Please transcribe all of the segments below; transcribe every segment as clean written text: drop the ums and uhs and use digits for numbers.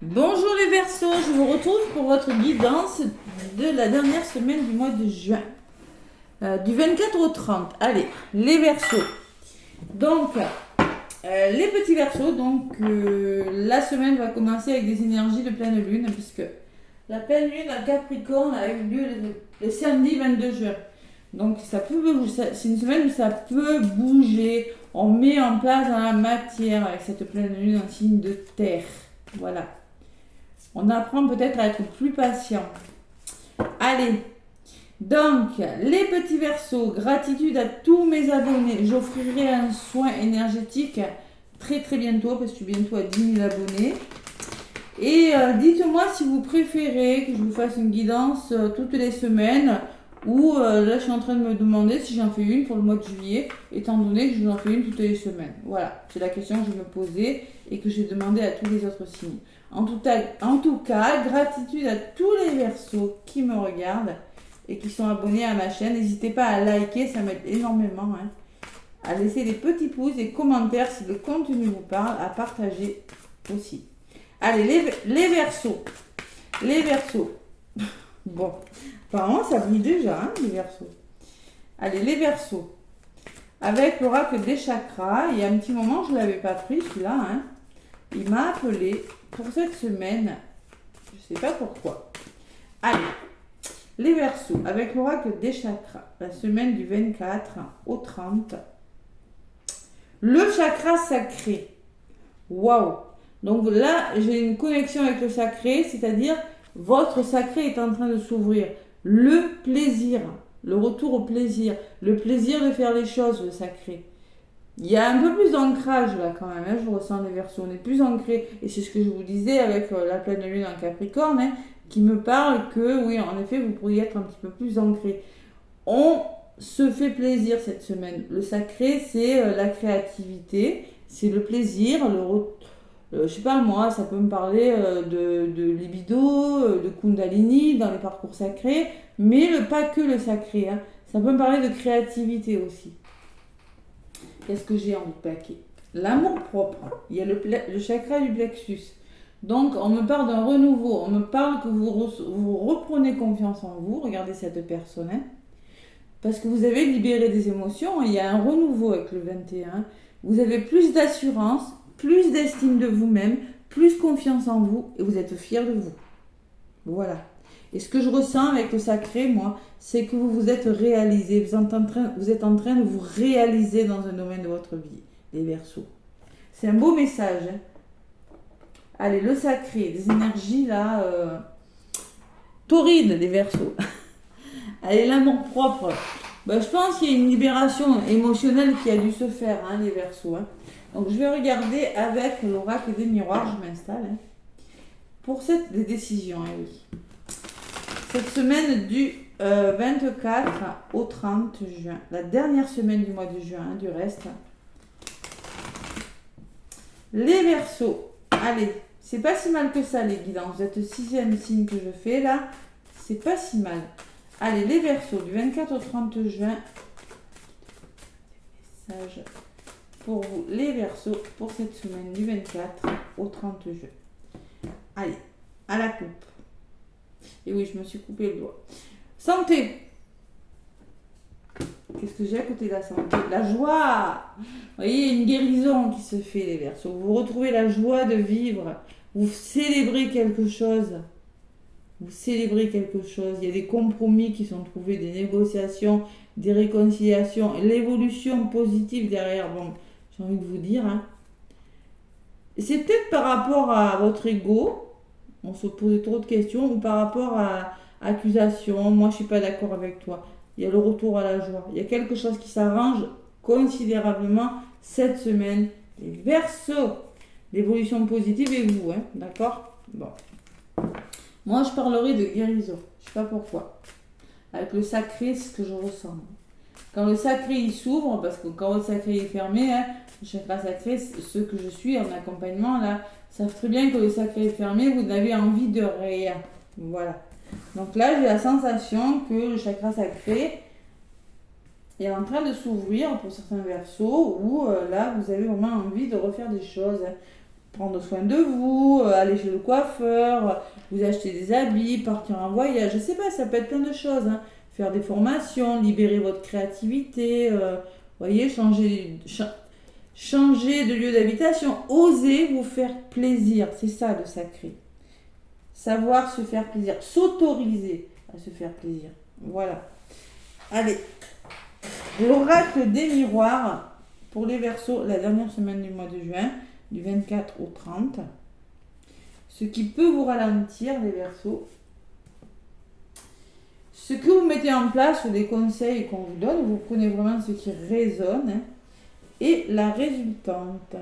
Bonjour les Verseaux, je vous retrouve pour votre guidance de la dernière semaine du mois de juin, du 24 au 30. Allez, les Verseaux. Donc, les petits Verseaux, la semaine va commencer avec des énergies de pleine lune, puisque la pleine lune à Capricorne a eu lieu le samedi 22 juin. Donc, c'est une semaine où ça peut bouger. On met en place dans la matière avec cette pleine lune un signe de terre. Voilà. On apprend peut-être à être plus patient. Allez, donc, les petits Verseaux, gratitude à tous mes abonnés. J'offrirai un soin énergétique très bientôt, parce que je suis bientôt à 10 000 abonnés. Et dites-moi si vous préférez que je vous fasse une guidance toutes les semaines, ou là je suis en train de me demander si j'en fais une pour le mois de juillet, étant donné que je vous en fais une toutes les semaines. Voilà, c'est la question que je me posais et que j'ai demandé à tous les autres signes. En tout cas, gratitude à tous les Verseaux qui me regardent et qui sont abonnés à ma chaîne. N'hésitez pas à liker, ça m'aide énormément. À laisser des petits pouces, des commentaires si le contenu vous parle, à partager aussi. Allez, les Verseaux. Les Verseaux. Bon, apparemment ça brille déjà, les Verseaux. Allez, les Verseaux. Avec l'oracle des chakras, il y a un petit moment, je ne l'avais pas pris celui-là. Il m'a appelé pour cette semaine. Je ne sais pas pourquoi. Allez, les Verseaux. Avec l'oracle des chakras, la semaine du 24 au 30. Le chakra sacré. Waouh! Donc là, j'ai une connexion avec le sacré, c'est-à-dire votre sacré est en train de s'ouvrir. Le plaisir, le retour au plaisir, le plaisir de faire les choses, le sacré. Il y a un peu plus d'ancrage là quand même, je ressens les Verseaux, on est plus ancré. Et c'est ce que je vous disais avec la pleine lune en Capricorne, qui me parle que oui, en effet, vous pourriez être un petit peu plus ancré. On se fait plaisir cette semaine. Le sacré, c'est la créativité, c'est le plaisir, je sais pas moi, ça peut me parler de libido, de kundalini dans les parcours sacrés, mais pas que le sacré. Ça peut me parler de créativité aussi. Qu'est-ce que j'ai envie de plaquer? L'amour propre. Il y a le chakra du plexus. Donc, on me parle d'un renouveau. On me parle que vous reprenez confiance en vous. Regardez cette personne. Parce que vous avez libéré des émotions. Il y a un renouveau avec le 21. Vous avez plus d'assurance, plus d'estime de vous-même, plus confiance en vous. Et vous êtes fier de vous. Voilà. Et ce que je ressens avec le sacré, moi, c'est que vous vous êtes réalisé. Vous êtes en train de vous réaliser dans un domaine de votre vie, les Verseaux. C'est un beau message. Allez, le sacré, des énergies là, torrides, les Verseaux. Allez, l'amour propre. Je pense qu'il y a une libération émotionnelle qui a dû se faire, les Verseaux. Donc, je vais regarder avec l'oracle des miroirs, je m'installe. Pour des décisions, oui. Cette semaine du 24 au 30 juin, la dernière semaine du mois de juin, du reste. Les Verseaux, allez, c'est pas si mal que ça les guidances. Vous êtes le 6e signe que je fais là, c'est pas si mal. Allez, les Verseaux, du 24 au 30 juin, message pour vous, les Verseaux, pour cette semaine du 24 au 30 juin. Allez, à la coupe. Et oui, je me suis coupé le doigt. Santé. Qu'est-ce que j'ai à côté de la santé? La joie. Vous voyez, il y a une guérison qui se fait, les Verseaux. Vous retrouvez la joie de vivre. Vous célébrez quelque chose. Vous célébrez quelque chose. Il y a des compromis qui sont trouvés, des négociations, des réconciliations, l'évolution positive derrière. Bon, j'ai envie de vous dire. C'est peut-être par rapport à votre ego. On se posait trop de questions, ou par rapport à accusation, moi je suis pas d'accord avec toi. Il y a le retour à la joie. Il y a quelque chose qui s'arrange considérablement cette semaine. Les Verseaux, l'évolution positive et vous, d'accord? Bon. Moi je parlerai de guérison, je sais pas pourquoi. Avec le sacré, c'est ce que je ressens. Quand le sacré il s'ouvre, parce que quand le sacré est fermé, le chakra sacré, ceux que je suis en accompagnement là, savent très bien que le sacré est fermé, vous n'avez envie de rien. Voilà. Donc là, j'ai la sensation que le chakra sacré est en train de s'ouvrir pour certains Verseaux, où là, vous avez vraiment envie de refaire des choses. prendre soin de vous, aller chez le coiffeur, vous acheter des habits, partir en voyage, je sais pas, ça peut être plein de choses, hein. Faire des formations, libérer votre créativité, voyez, changer de lieu d'habitation, oser vous faire plaisir, c'est ça le sacré. Savoir se faire plaisir, s'autoriser à se faire plaisir. Voilà. Allez, l'oracle des miroirs pour les Verseaux, la dernière semaine du mois de juin, du 24 au 30. Ce qui peut vous ralentir, les Verseaux. Ce que vous mettez en place, ou des conseils qu'on vous donne, vous prenez vraiment ce qui résonne, hein, et la résultante.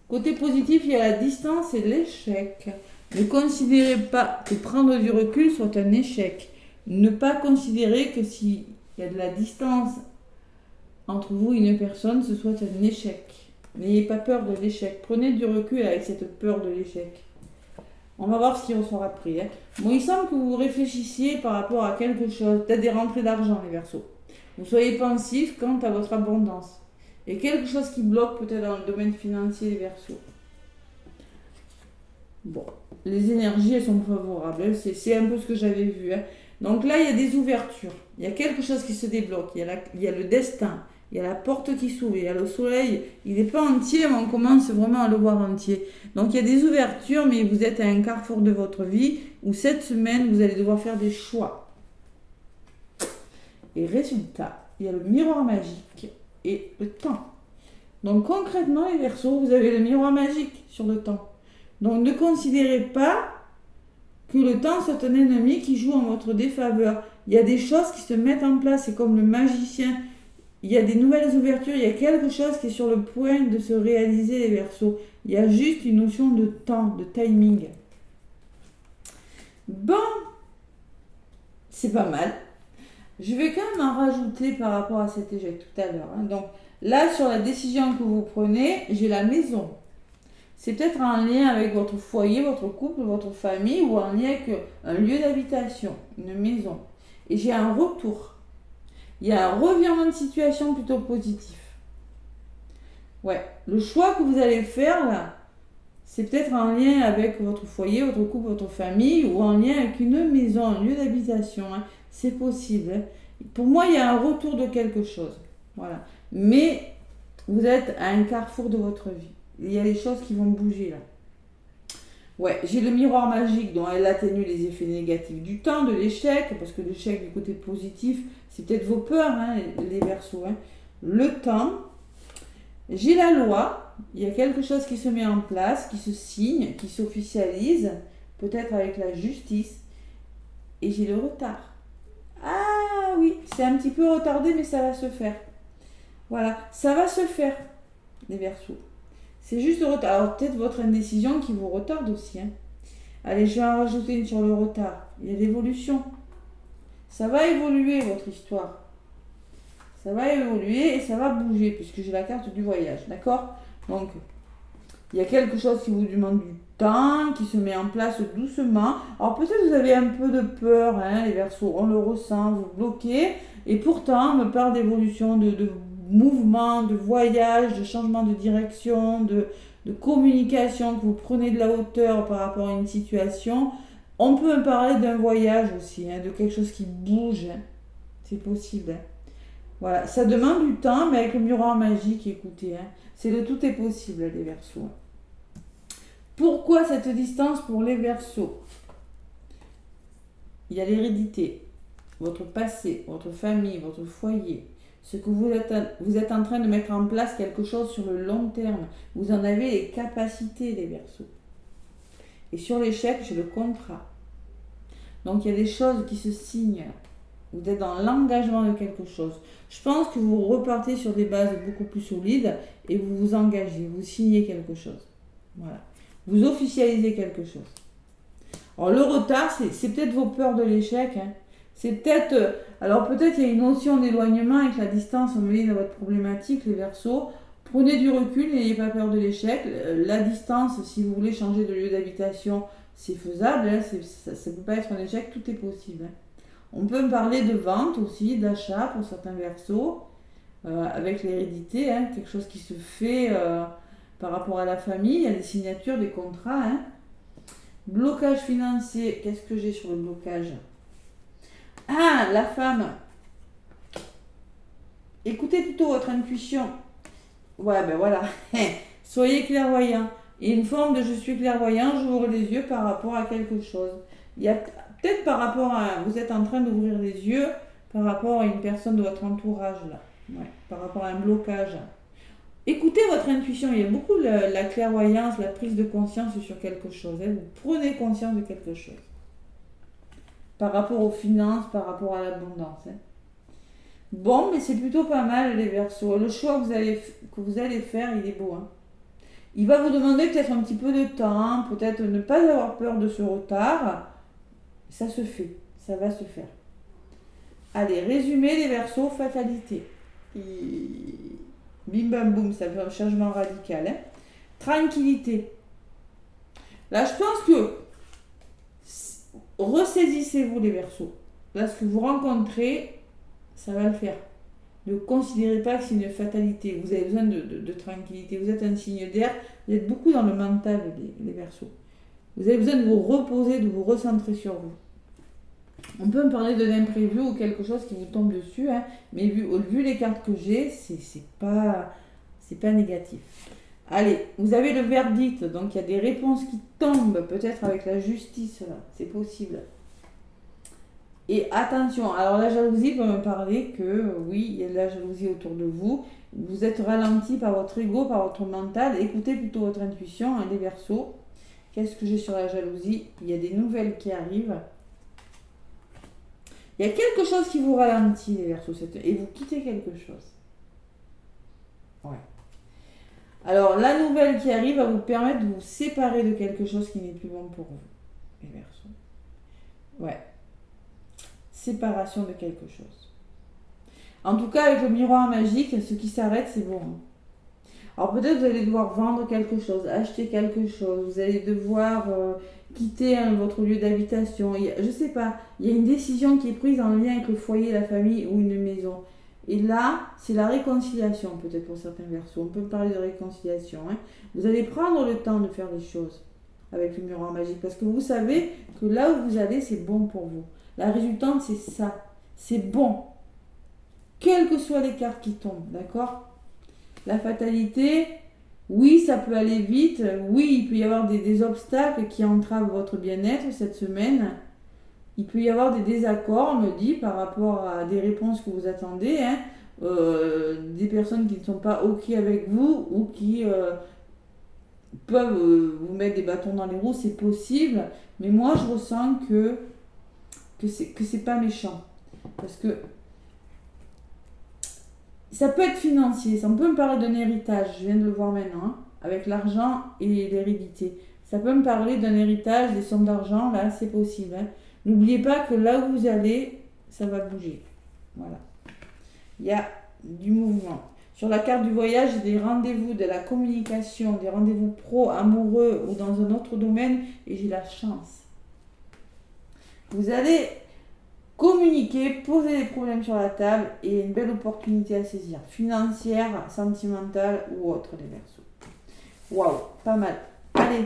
Côté positif, il y a la distance et l'échec. Ne considérez pas que prendre du recul soit un échec. Ne pas considérer que s'il y a de la distance entre vous et une personne, ce soit un échec. N'ayez pas peur de l'échec. Prenez du recul avec cette peur de l'échec. On va voir ce qui ressort après. Hein. Bon, il semble que vous réfléchissiez par rapport à quelque chose, peut-être des rentrées d'argent, les Verseaux. Vous soyez pensif quant à votre abondance. Et quelque chose qui bloque peut-être dans le domaine financier, les Verseaux. Bon, les énergies, elles sont favorables. Hein. C'est un peu ce que j'avais vu. Hein. Donc là, il y a des ouvertures. Il y a quelque chose qui se débloque. Il y a le destin. Il y a la porte qui s'ouvre. Il y a le soleil. Il n'est pas entier, mais on commence vraiment à le voir entier. Donc il y a des ouvertures, mais vous êtes à un carrefour de votre vie où cette semaine, vous allez devoir faire des choix. Et résultat, il y a le miroir magique et le temps. Donc concrètement, les Verseaux, vous avez le miroir magique sur le temps. Donc ne considérez pas que le temps soit un ennemi qui joue en votre défaveur. Il y a des choses qui se mettent en place, c'est comme le magicien. Il y a des nouvelles ouvertures, il y a quelque chose qui est sur le point de se réaliser, les Verseaux. Il y a juste une notion de temps, de timing. Bon, c'est pas mal. Je vais quand même en rajouter par rapport à cet échec tout à l'heure. Hein. Donc là, sur la décision que vous prenez, j'ai la maison. C'est peut-être en lien avec votre foyer, votre couple, votre famille, ou en lien avec un lieu d'habitation, une maison. Et j'ai un retour. Il y a un revirement de situation plutôt positif. Ouais, le choix que vous allez faire là, c'est peut-être en lien avec votre foyer, votre couple, votre famille, ou en lien avec une maison, un lieu d'habitation. Hein. C'est possible. Hein. Pour moi, il y a un retour de quelque chose. Voilà. Mais vous êtes à un carrefour de votre vie. Il y a des choses qui vont bouger là. Ouais, j'ai le miroir magique dont elle atténue les effets négatifs du temps, de l'échec, parce que l'échec du côté positif, c'est peut-être vos peurs, hein, les Verseaux. Hein. Le temps. J'ai la loi. Il y a quelque chose qui se met en place, qui se signe, qui s'officialise, peut-être avec la justice. Et j'ai le retard. Ah oui, c'est un petit peu retardé, mais ça va se faire. Voilà, ça va se faire, les Verseaux. C'est juste le retard. Alors peut-être votre indécision qui vous retarde aussi. Hein. Allez, je vais en rajouter une sur le retard. Il y a l'évolution. Ça va évoluer votre histoire. Ça va évoluer et ça va bouger puisque j'ai la carte du voyage. D'accord? Donc, il y a quelque chose qui vous demande du temps, qui se met en place doucement. Alors peut-être vous avez un peu de peur, hein, les Verseaux. On le ressent, vous bloquez. Et pourtant, on me parle d'évolution, de mouvement, de voyage, de changement de direction, de communication, que vous prenez de la hauteur par rapport à une situation. On peut me parler d'un voyage aussi, hein, de quelque chose qui bouge. Hein. C'est possible. Hein. Voilà, ça demande du temps, mais avec le miroir magique, écoutez, hein, c'est le tout est possible, les Verseaux. Pourquoi cette distance pour les Verseaux? Il y a l'hérédité, votre passé, votre famille, votre foyer. Ce que vous êtes en train de mettre en place quelque chose sur le long terme. Vous en avez les capacités, les Verseaux. Et sur l'échec, j'ai le contrat. Donc il y a des choses qui se signent. Vous êtes dans l'engagement de quelque chose. Je pense que vous repartez sur des bases beaucoup plus solides et vous vous engagez, vous signez quelque chose. Voilà. Vous officialisez quelque chose. Alors le retard, c'est peut-être vos peurs de l'échec. Hein. C'est peut-être... alors peut-être il y a une notion d'éloignement avec la distance au milieu de votre problématique, les Verseaux. Prenez du recul, n'ayez pas peur de l'échec. La distance, si vous voulez changer de lieu d'habitation, c'est faisable. Hein. Ça ne peut pas être un échec, tout est possible. Hein. On peut me parler de vente aussi, d'achat pour certains Verseaux. avec l'hérédité, hein, quelque chose qui se fait par rapport à la famille, il y a des signatures, des contrats. Hein. Blocage financier, qu'est-ce que j'ai sur le blocage? Ah, la femme. Écoutez plutôt votre intuition. Ouais, ben voilà. Soyez clairvoyant. Il y a une forme de je suis clairvoyant, j'ouvre les yeux par rapport à quelque chose. Il y a peut-être par rapport à... Vous êtes en train d'ouvrir les yeux par rapport à une personne de votre entourage, là. Ouais, par rapport à un blocage. Écoutez votre intuition. Il y a beaucoup la clairvoyance, la prise de conscience sur quelque chose. Hein. Vous prenez conscience de quelque chose. Par rapport aux finances, par rapport à l'abondance. Hein. Bon, mais c'est plutôt pas mal les Verseaux. Le choix que vous allez faire, il est beau. Hein. Il va vous demander peut-être un petit peu de temps, peut-être ne pas avoir peur de ce retard. Ça se fait, ça va se faire. Allez, résumé les Verseaux, fatalité. Bim bam boum, ça fait un changement radical. Hein. Tranquillité. Là, je pense que ressaisissez-vous les Verseaux. Là, ce que vous rencontrez, ça va le faire. Ne considérez pas que c'est une fatalité. Vous avez besoin de tranquillité. Vous êtes un signe d'air. Vous êtes beaucoup dans le mental, les Verseaux. Vous avez besoin de vous reposer, de vous recentrer sur vous. On peut me parler d'un imprévu ou quelque chose qui vous tombe dessus, hein, mais vu les cartes que j'ai, c'est pas négatif. Allez, vous avez le verdict, donc il y a des réponses qui tombent, peut-être avec la justice, là, c'est possible. Et attention, alors la jalousie peut me parler que oui, il y a de la jalousie autour de vous, vous êtes ralenti par votre ego, par votre mental, écoutez plutôt votre intuition, hein, les Verseaux. Qu'est-ce que j'ai sur la jalousie? Il y a des nouvelles qui arrivent. Il y a quelque chose qui vous ralentit, les Verseaux, et vous quittez quelque chose. Ouais. Alors, la nouvelle qui arrive va vous permettre de vous séparer de quelque chose qui n'est plus bon pour vous, les Verseaux. Ouais. Séparation de quelque chose. En tout cas, avec le miroir magique, ce qui s'arrête, c'est bon. Alors, peut-être vous allez devoir vendre quelque chose, acheter quelque chose, vous allez devoir quitter votre lieu d'habitation. Je ne sais pas, il y a une décision qui est prise en lien avec le foyer, la famille ou une maison. Et là, c'est la réconciliation, peut-être pour certains Verseaux. On peut parler de réconciliation. Hein. Vous allez prendre le temps de faire les choses avec le miroir magique. Parce que vous savez que là où vous allez, c'est bon pour vous. La résultante, c'est ça. C'est bon. Quelles que soient les cartes qui tombent, d'accord? La fatalité, oui, ça peut aller vite. Oui, il peut y avoir des obstacles qui entravent votre bien-être cette semaine. Il peut y avoir des désaccords, on me dit, par rapport à des réponses que vous attendez. Hein. Des personnes qui ne sont pas OK avec vous ou qui peuvent vous mettre des bâtons dans les roues, c'est possible. Mais moi, je ressens que c'est pas méchant. Parce que ça peut être financier. On peut me parler d'un héritage, je viens de le voir maintenant, hein, avec l'argent et l'hérédité. Ça peut me parler d'un héritage, des sommes d'argent, là, c'est possible. Hein. N'oubliez pas que là où vous allez, ça va bouger. Voilà. Il y a du mouvement. Sur la carte du voyage, j'ai des rendez-vous, de la communication, des rendez-vous pro, amoureux ou dans un autre domaine et j'ai la chance. Vous allez communiquer, poser des problèmes sur la table et une belle opportunité à saisir. Financière, sentimentale ou autre, les Verseaux. Waouh, pas mal. Allez.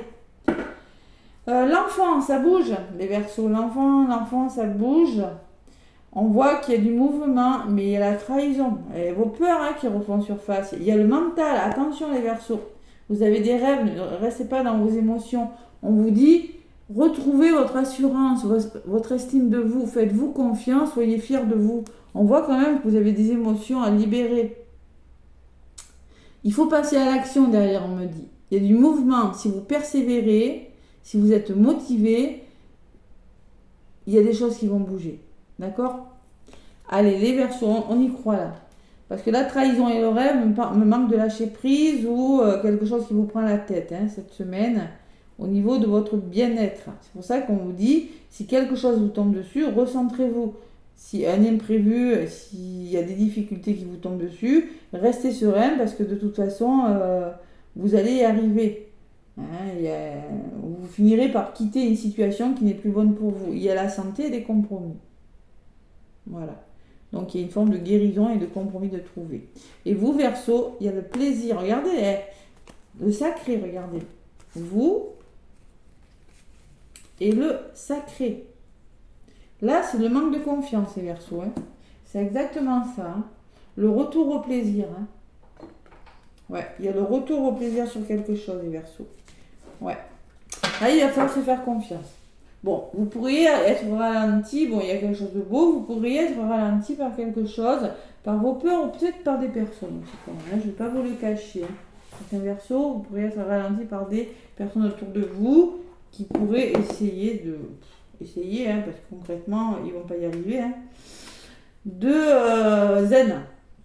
L'enfant, ça bouge, les Verseaux. L'enfant, ça bouge. On voit qu'il y a du mouvement, mais il y a la trahison. Et vos peurs hein, qui refont surface. Il y a le mental. Attention, les Verseaux. Vous avez des rêves, ne restez pas dans vos émotions. On vous dit, retrouvez votre assurance, votre estime de vous. Faites-vous confiance, soyez fiers de vous. On voit quand même que vous avez des émotions à libérer. Il faut passer à l'action derrière, on me dit. Il y a du mouvement. Si vous persévérez, si vous êtes motivé, il y a des choses qui vont bouger. D'accord? Allez, les Verseaux, on y croit là. Parce que la trahison et le rêve me manquent de lâcher prise ou quelque chose qui vous prend la tête hein, cette semaine au niveau de votre bien-être. C'est pour ça qu'on vous dit, si quelque chose vous tombe dessus, recentrez-vous. Si un imprévu, s'il y a des difficultés qui vous tombent dessus, restez serein parce que de toute façon, vous allez y arriver. Hein, vous finirez par quitter une situation qui n'est plus bonne pour vous. Il y a la santé et les compromis. Voilà. Donc il y a une forme de guérison et de compromis de trouver. Et vous, Verseau, il y a le plaisir. Regardez, hein, le sacré, regardez. Vous et le sacré. Là, c'est le manque de confiance, les Verseaux. Hein. C'est exactement ça. Hein. Le retour au plaisir. Hein. Ouais, il y a le retour au plaisir sur quelque chose, les Verseaux. Ouais. Là, il va falloir se faire confiance. Bon, vous pourriez être ralenti, bon, il y a quelque chose de beau, vous pourriez être ralenti par quelque chose, par vos peurs ou peut-être par des personnes. Hein, je ne vais pas vous le cacher. Hein. Certains Verseaux, vous pourriez être ralenti par des personnes autour de vous qui pourraient essayer, hein, parce que concrètement, ils ne vont pas y arriver, hein, de zen.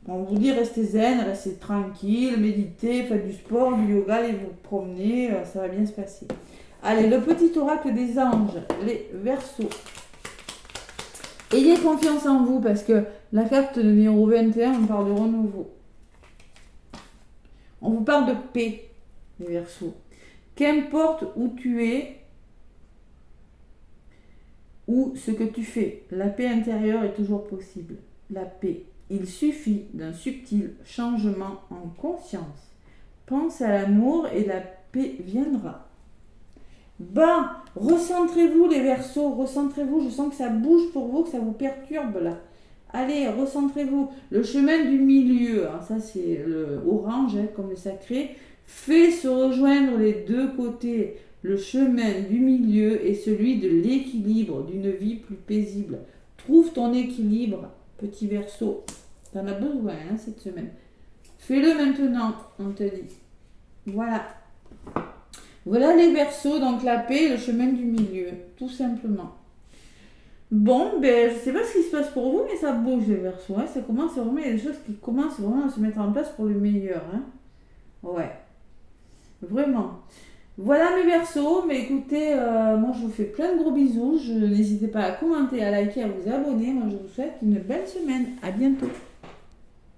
On vous dit restez zen, restez tranquille, méditez, faites du sport, du yoga, allez vous promener, ça va bien se passer. Allez, le petit oracle des anges, les Verseaux. Ayez confiance en vous parce que la carte de numéro 21, on parle de renouveau. On vous parle de paix, les Verseaux. Qu'importe où tu es ou ce que tu fais, la paix intérieure est toujours possible. La paix. Il suffit d'un subtil changement en conscience. Pense à l'amour et la paix viendra. Ben, recentrez-vous les Verseaux, recentrez-vous. Je sens que ça bouge pour vous, que ça vous perturbe là. Allez, recentrez-vous. Le chemin du milieu, hein, ça c'est le orange, hein, comme le sacré, fait se rejoindre les deux côtés. Le chemin du milieu est celui de l'équilibre, d'une vie plus paisible. Trouve ton équilibre, petit Verseau. T'en as besoin hein, cette semaine. Fais-le maintenant, on te dit. Voilà. Voilà les Verseaux, donc la paix, le chemin du milieu, tout simplement. Bon, ben, je ne sais pas ce qui se passe pour vous, mais ça bouge les Verseaux. Hein. Ça commence vraiment, il y a des choses qui commencent vraiment à se mettre en place pour le meilleur. Hein. Ouais, vraiment. Voilà mes Verseaux, mais écoutez, moi je vous fais plein de gros bisous. N'hésitez pas à commenter, à liker, à vous abonner. Moi je vous souhaite une belle semaine. À bientôt.